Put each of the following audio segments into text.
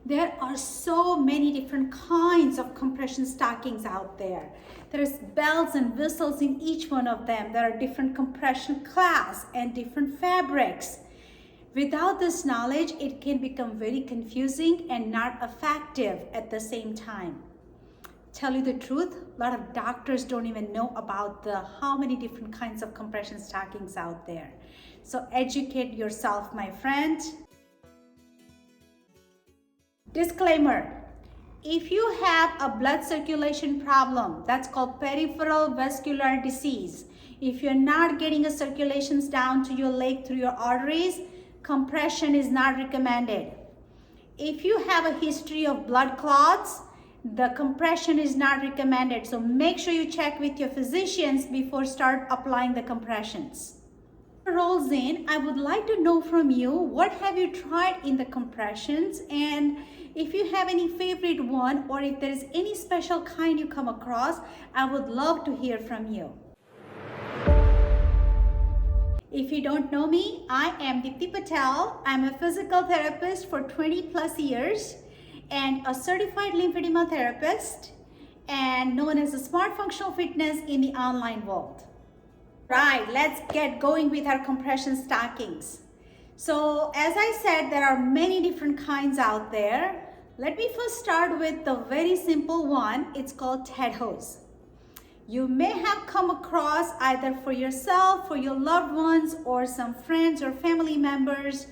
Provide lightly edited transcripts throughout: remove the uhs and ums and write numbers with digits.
There are so many different kinds of compression stockings out there. There's bells and whistles in each one of them. There are different compression class and different fabrics. Without this knowledge, it can become very confusing and not effective at the same time. Tell you the truth, a lot of doctors don't even know about how many different kinds of compression stockings out there. So educate yourself, my friend. Disclaimer, if you have a blood circulation problem, that's called peripheral vascular disease. If you're not getting a circulations down to your leg through your arteries, compression is not recommended. If you have a history of blood clots, the compression is not recommended. So make sure you check with your physicians before start applying the compressions. Rolls in, I would like to know from you, what have you tried in the compressions, and if you have any favorite one, or if there is any special kind you come across, I would love to hear from you. If you don't know me, I am Deepti Patel. I'm a physical therapist for 20 plus years and a certified lymphedema therapist and known as a smart functional fitness in the online world. Right, let's get going with our compression stockings. So as I said, there are many different kinds out there. Let me first start with the very simple one. It's called TED hose. You may have come across either for yourself, for your loved ones, or some friends or family members.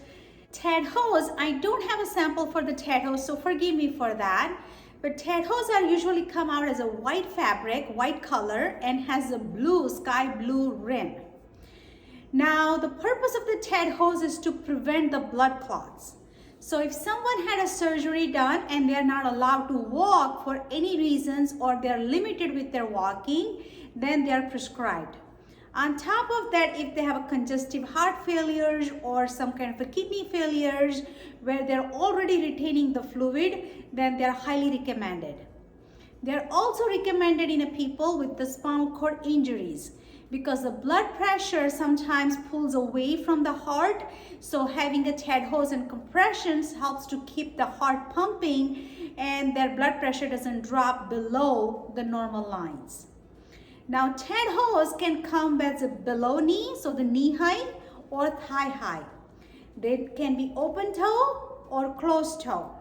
TED hose, I don't have a sample for the TED hose, so forgive me for that. But TED hose are usually come out as a white fabric, white color, and has a blue, sky blue rim. Now, the purpose of the TED hose is to prevent the blood clots. So if someone had a surgery done and they're not allowed to walk for any reasons, or they're limited with their walking, then they're prescribed. On top of that, if they have a congestive heart failures or some kind of a kidney failures where they're already retaining the fluid, then they're highly recommended. They're also recommended in a people with the spinal cord injuries because the blood pressure sometimes pulls away from the heart. So having a TED hose and compressions helps to keep the heart pumping and their blood pressure doesn't drop below the normal lines. Now, TED hose can come with below knee, so the knee height, or thigh high. They can be open toe or closed toe.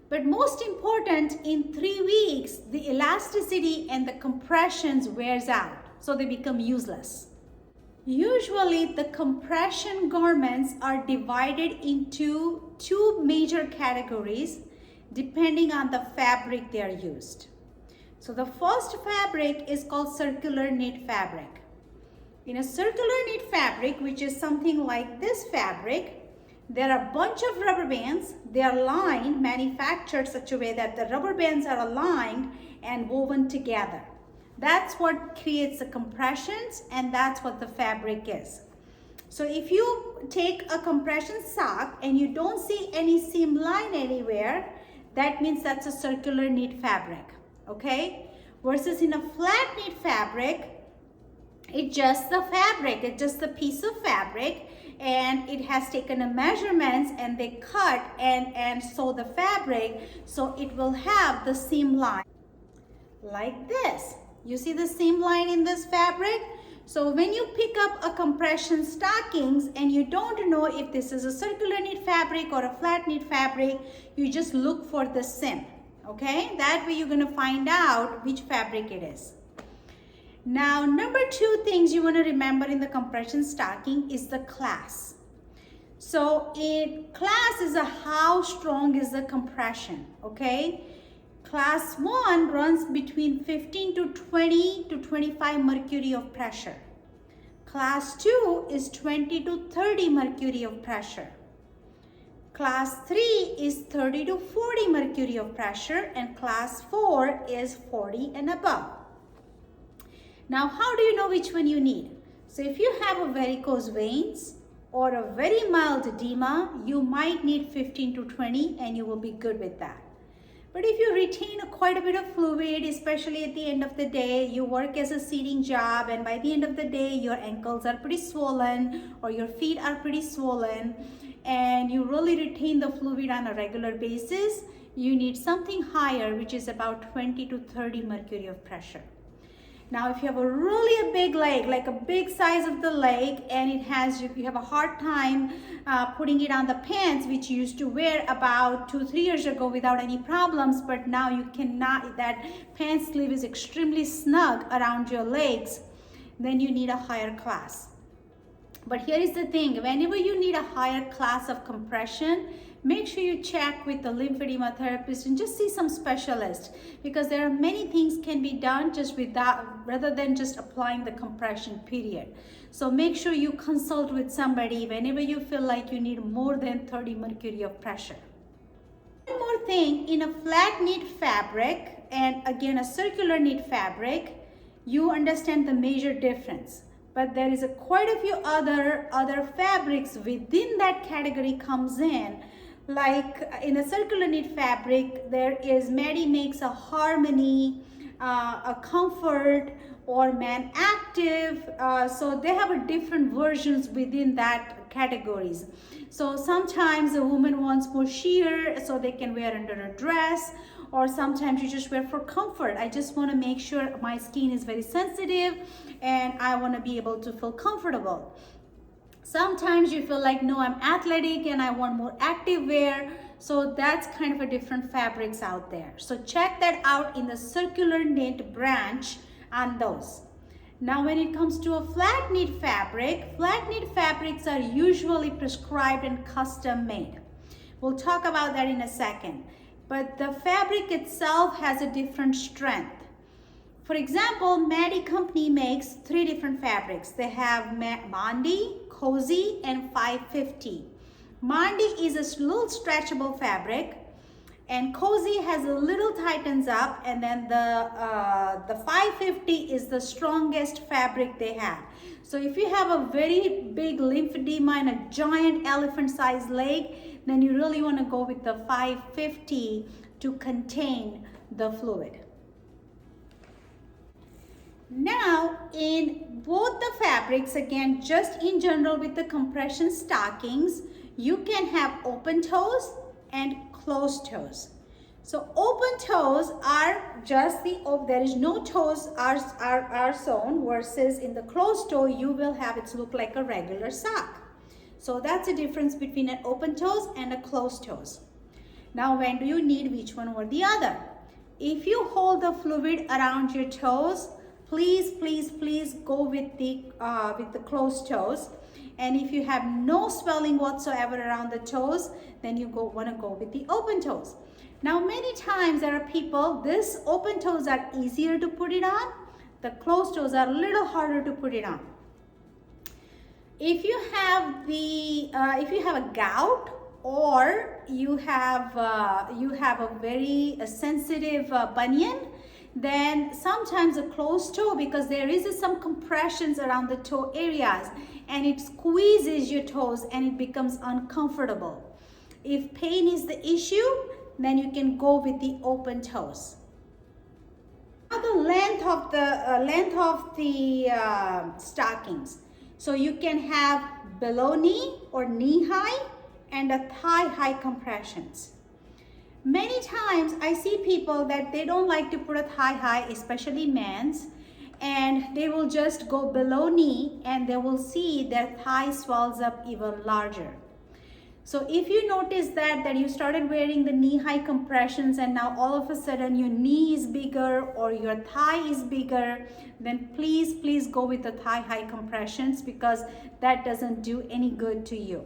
But most important, in 3 weeks, the elasticity and the compressions wears out, so they become useless. Usually, the compression garments are divided into 2 major categories depending on the fabric they are used. So the first fabric is called circular knit fabric. In a circular knit fabric, which is something like this fabric, there are a bunch of rubber bands. They are lined, manufactured such a way that the rubber bands are aligned and woven together. That's what creates the compressions, and that's what the fabric is. So if you take a compression sock and you don't see any seam line anywhere, that means that's a circular knit fabric. Okay, versus in a flat knit fabric, it's just the fabric, it's just a piece of fabric, and it has taken a measurements and they cut and sew the fabric, so it will have the seam line like this. You see the seam line in this fabric? So when you pick up a compression stockings and you don't know if this is a circular knit fabric or a flat knit fabric, you just look for the seam. Okay, that way you're going to find out which fabric it is. Now, number 2 things you want to remember in the compression stocking is the class. So, class is how strong is the compression, okay? Class 1 runs between 15 to 20 to 25 mercury of pressure. Class 2 is 20 to 30 mercury of pressure. Class 3 is 30 to 40 mercury of pressure, and class 4 is 40 and above. Now, how do you know which one you need? So if you have a varicose veins or a very mild edema, you might need 15 to 20 and you will be good with that. But if you retain quite a bit of fluid, especially at the end of the day, you work as a seating job and by the end of the day, your ankles are pretty swollen or your feet are pretty swollen, and you really retain the fluid on a regular basis, you need something higher, which is about 20 to 30 mercury of pressure. Now, if you have a really big leg, like a big size of the leg, and you have a hard time putting it on the pants, which you used to wear about 2-3 years ago without any problems, but now you cannot, that pant sleeve is extremely snug around your legs, then you need a higher class. But here is the thing, whenever you need a higher class of compression, make sure you check with the lymphedema therapist and just see some specialist, because there are many things can be done just with that rather than just applying the compression period. So make sure you consult with somebody whenever you feel like you need more than 30 mercury of pressure. One more thing, in a flat knit fabric and again a circular knit fabric, you understand the major difference. But there is quite a few other fabrics within that category comes in. Like in a circular knit fabric, Maddie makes a Harmony, a Comfort, or Man Active. So they have a different versions within that categories. So sometimes a woman wants more sheer so they can wear under a dress, or sometimes you just wear for comfort. I just want to make sure my skin is very sensitive and I want to be able to feel comfortable. Sometimes you feel like, no, I'm athletic and I want more active wear. So that's kind of a different fabrics out there. So check that out in the circular knit branch on those. Now, when it comes to a flat knit fabrics are usually prescribed and custom made. We'll talk about that in a second. But the fabric itself has a different strength. For example, Maddie Company makes 3 different fabrics. They have Mondi, Cozy, and 550. Mondi is a little stretchable fabric, and Cozy has a little tightens up, and then the 550 is the strongest fabric they have. So if you have a very big lymphedema and a giant elephant-sized leg, then you really want to go with the 550 to contain the fluid. Now, in both the fabrics, again, just in general with the compression stockings, you can have open toes and closed toes. So open toes are just there is no toes are sewn, versus in the closed toe, you will have it look like a regular sock. So that's the difference between an open toes and a closed toes. Now, when do you need which one or the other? If you hold the fluid around your toes, please go with the closed toes. And if you have no swelling whatsoever around the toes, then you want to go with the open toes. Now, many times there are people, this open toes are easier to put it on. The closed toes are a little harder to put it on. If you have a gout, or you have a very sensitive bunion, then sometimes a closed toe, because there is some compressions around the toe areas and it squeezes your toes and it becomes uncomfortable. If pain is the issue, then you can go with the open toes. Now the length of the stockings. So you can have below knee or knee high and a thigh high compressions. Many times I see people that they don't like to put a thigh high, especially men's, and they will just go below knee and they will see their thigh swells up even larger. So if you notice that you started wearing the knee high compressions and now all of a sudden your knee is bigger or your thigh is bigger, then please go with the thigh high compressions, because that doesn't do any good to you.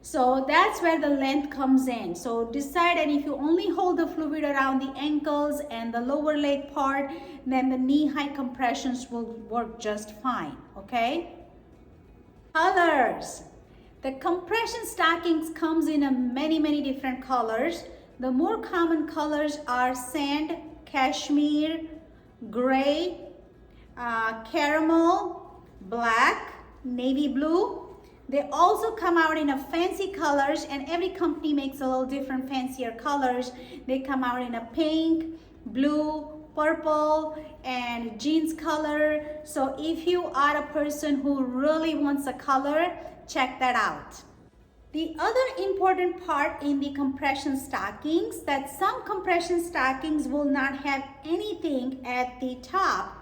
So that's where the length comes in. So decide, and if you only hold the fluid around the ankles and the lower leg part, then the knee high compressions will work just fine, okay? Colors. The compression stockings comes in many different colors. The more common colors are sand, cashmere, gray, caramel, black, navy blue. They also come out in a fancy colors, and every company makes a little different fancier colors. They come out in a pink, blue, purple, and jeans color. So if you are a person who really wants a color, check that out. The other important part in the compression stockings, that some compression stockings will not have anything at the top,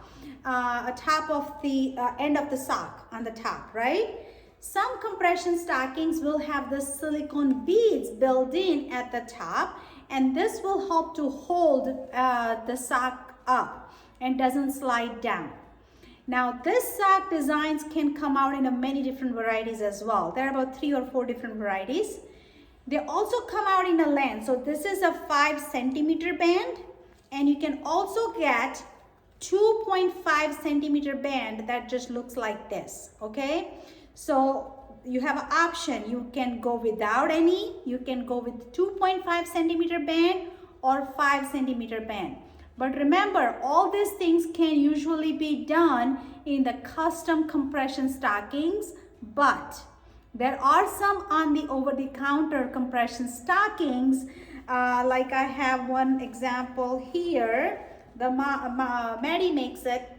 of the end of the sock on the top, right? Some compression stockings will have the silicone beads built in at the top, and this will help to hold the sock up and doesn't slide down. Now, this sock designs can come out in many different varieties as well. There are about 3 or 4 different varieties. They also come out in a length. So this is a 5 centimeter band, and you can also get 2.5 centimeter band that just looks like this, okay? So you have an option. You can go without any. You can go with 2.5 centimeter band or 5 centimeter band. But remember, all these things can usually be done in the custom compression stockings, but there are some on the over-the-counter compression stockings, like I have one example here. The Maddie makes it,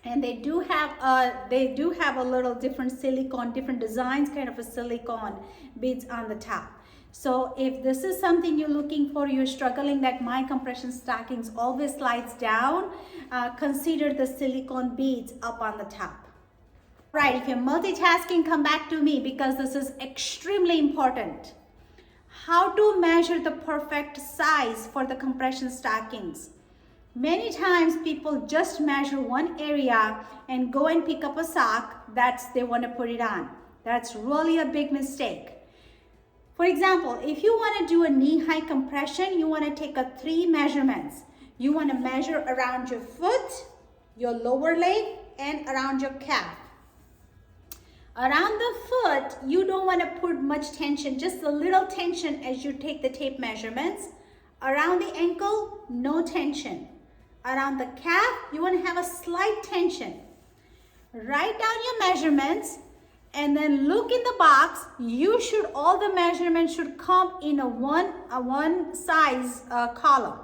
and they do have a little different silicone, different designs, kind of a silicone beads on the top. So if this is something you're looking for, you're struggling that my compression stockings always slides down, consider the silicone beads up on the top. Right, if you're multitasking, come back to me because this is extremely important. How to measure the perfect size for the compression stockings. Many times people just measure one area and go and pick up a sock that they want to put it on. That's really a big mistake. For example, if you want to do a knee-high compression, you want to take 3 measurements. You want to measure around your foot, your lower leg, and around your calf. Around the foot, you don't want to put much tension, just a little tension as you take the tape measurements. Around the ankle, no tension. Around the calf, you want to have a slight tension. Write down your measurements and then look in the box. All the measurements should come in a one size column.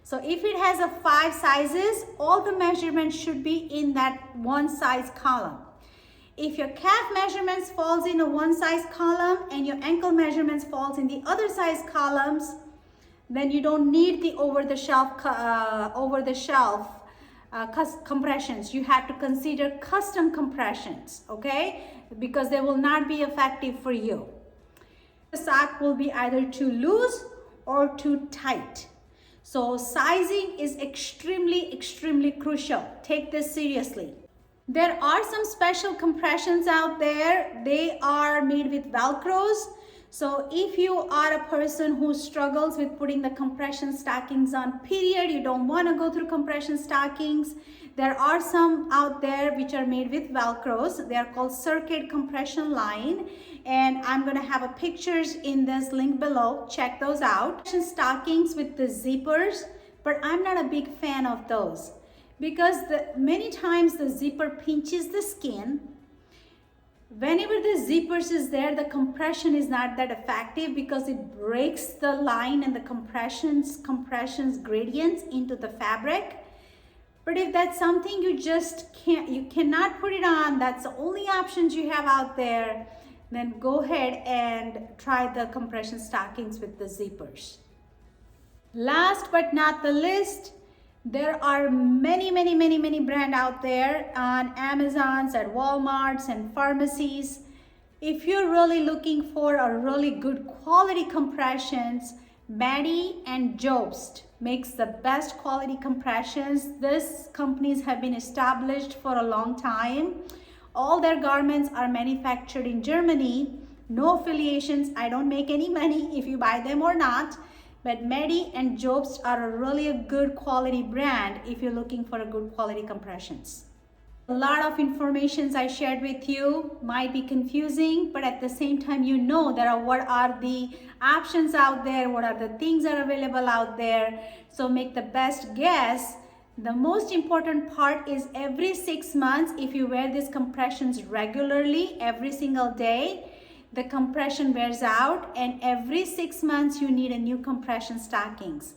So if it has 5 sizes, all the measurements should be in that one size column. If your calf measurements falls in a one size column and your ankle measurements falls in the other size columns, then you don't need the over-the-shelf compressions. You have to consider custom compressions, okay? Because they will not be effective for you. The sock will be either too loose or too tight. So sizing is extremely crucial. Take this seriously. There are some special compressions out there. They are made with Velcros. So if you are a person who struggles with putting the compression stockings on, period, you don't want to go through compression stockings, there are some out there which are made with Velcros. They are called circuit compression line, and I'm going to have pictures in this link below. Check those out. Compression stockings with the zippers, but I'm not a big fan of those because many times the zipper pinches the skin. Whenever the zippers is there, the compression is not that effective because it breaks the line and the compressions gradients into the fabric. But if that's something you cannot put it on, that's the only options you have out there, then go ahead and try the compression stockings with the zippers. Last but not the least, there are many brands out there on Amazons, at Walmarts and pharmacies. If you're really looking for a really good quality compressions, Maddie and Jobst makes the best quality compressions. These companies have been established for a long time. All their garments are manufactured in Germany. No affiliations. I don't make any money if you buy them or not. But Maddie and Jobst are a good quality brand if you're looking for a good quality compressions. A lot of information I shared with you might be confusing, but at the same time, what are the options out there, what are the things that are available out there. So make the best guess. The most important part is every 6 months, if you wear these compressions regularly, every single day, the compression wears out, and every 6 months you need a new compression stockings.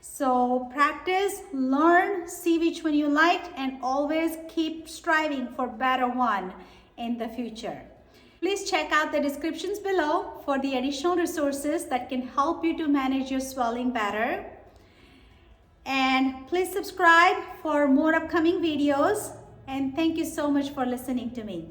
So practice, learn, see which one you liked, and always keep striving for better one in the future. Please check out the descriptions below for the additional resources that can help you to manage your swelling better. And please subscribe for more upcoming videos. And thank you so much for listening to me.